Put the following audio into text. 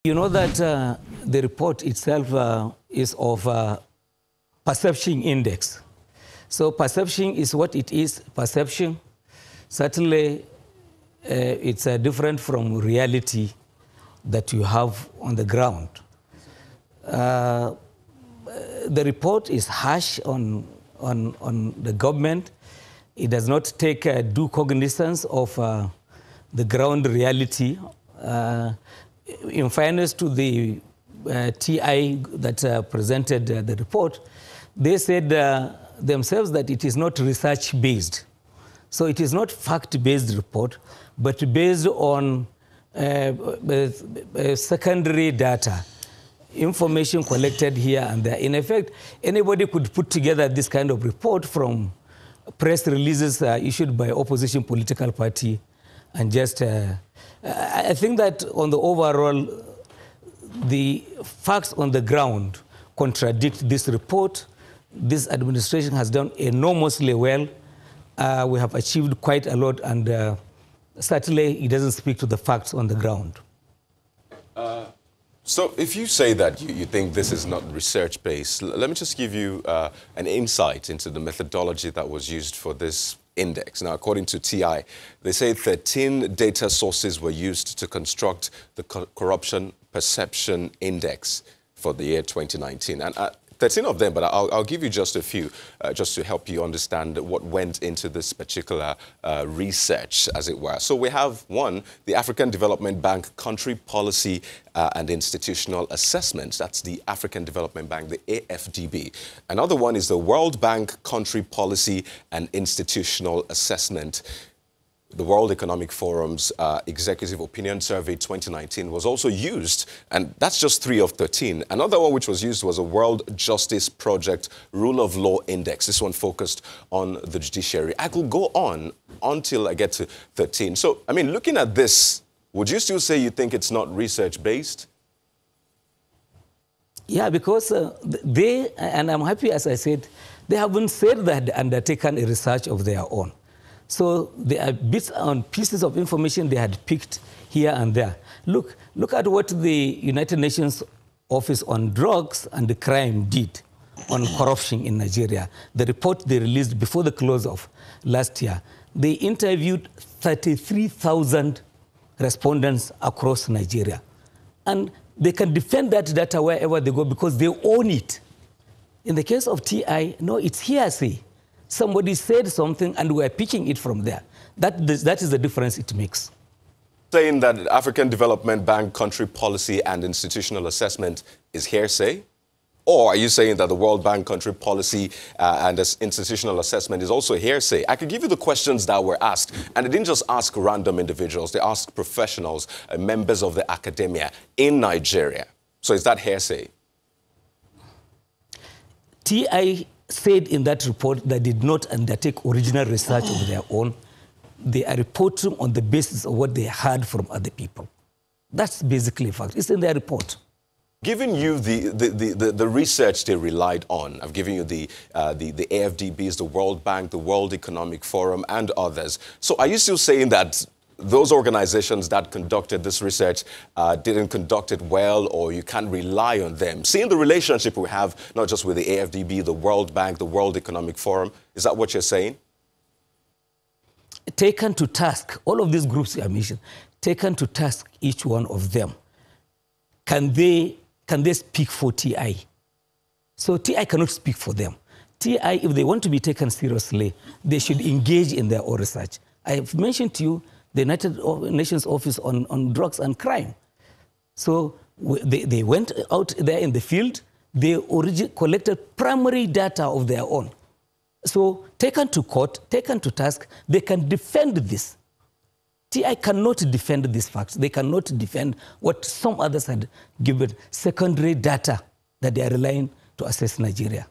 You know that the report itself is of perception index. So perception is what it is, perception. Certainly, it's different from reality that you have on the ground. The report is harsh on the government. It does not take due cognizance of the ground reality. In fairness to the TI that presented the report, they said themselves that it is not research-based. So it is not fact-based report, but based on secondary data, information collected here and there. In effect, anybody could put together this kind of report from press releases issued by opposition political party and just... I think that on the overall, the facts on the ground contradict this report. This administration has done enormously well. We have achieved quite a lot, and certainly it doesn't speak to the facts on the ground. So if you say that you think this is not research-based, let me just give you an insight into the methodology that was used for this index. Now, according to TI, they say 13 data sources were used to construct the corruption perception index for the year 2019. And 13 of them, but I'll give you just a few, just to help you understand what went into this particular research, as it were. So we have one, the African Development Bank Country Policy and Institutional Assessment. That's the African Development Bank, the AFDB. Another one is the World Bank Country Policy and Institutional Assessment. The World Economic Forum's Executive Opinion Survey 2019 was also used, and that's just 3 of 13. Another one which was used was a World Justice Project Rule of Law Index. This one focused on the judiciary. I could go on until I get to 13. So, I mean, looking at this, would you still say you think it's not research-based? Yeah, because they, and I'm happy, as I said, they haven't said that they undertaken a research of their own. So there are bits on pieces of information they had picked here and there. Look at what the United Nations Office on Drugs and Crime did on corruption in Nigeria. The report they released before the close of last year. They interviewed 33,000 respondents across Nigeria. And they can defend that data wherever they go because they own it. In the case of TI, no, it's hearsay. Somebody said something and we're picking it from there. That is the difference it makes. Saying that African Development Bank Country Policy and Institutional Assessment is hearsay? Or are you saying that the World Bank Country Policy and Institutional Assessment is also hearsay? I could give you the questions that were asked, and they didn't just ask random individuals. They asked professionals, members of the academia in Nigeria. So is that hearsay? TI said in that report that did not undertake original research of their own. They are reporting on the basis of what they heard from other people. That's basically a fact. It's in their report. Giving you the research they relied on, I've given you the AFDBs, the World Bank, the World Economic Forum, and others. So are you still saying that those organizations that conducted this research didn't conduct it well, or you can't rely on them? Seeing the relationship we have, not just with the AFDB, the World Bank, the World Economic Forum, is that what you're saying? Taken to task, all of these groups you mentioned, taken to task, each one of them, can they speak for TI? So TI cannot speak for them. TI, if they want to be taken seriously, they should engage in their own research. I have mentioned to you the United Nations Office on Drugs and Crime. So they went out there in the field. They collected primary data of their own. So taken to court, taken to task, they can defend this. TI cannot defend these facts. They cannot defend what some others had given secondary data that they are relying to assess Nigeria.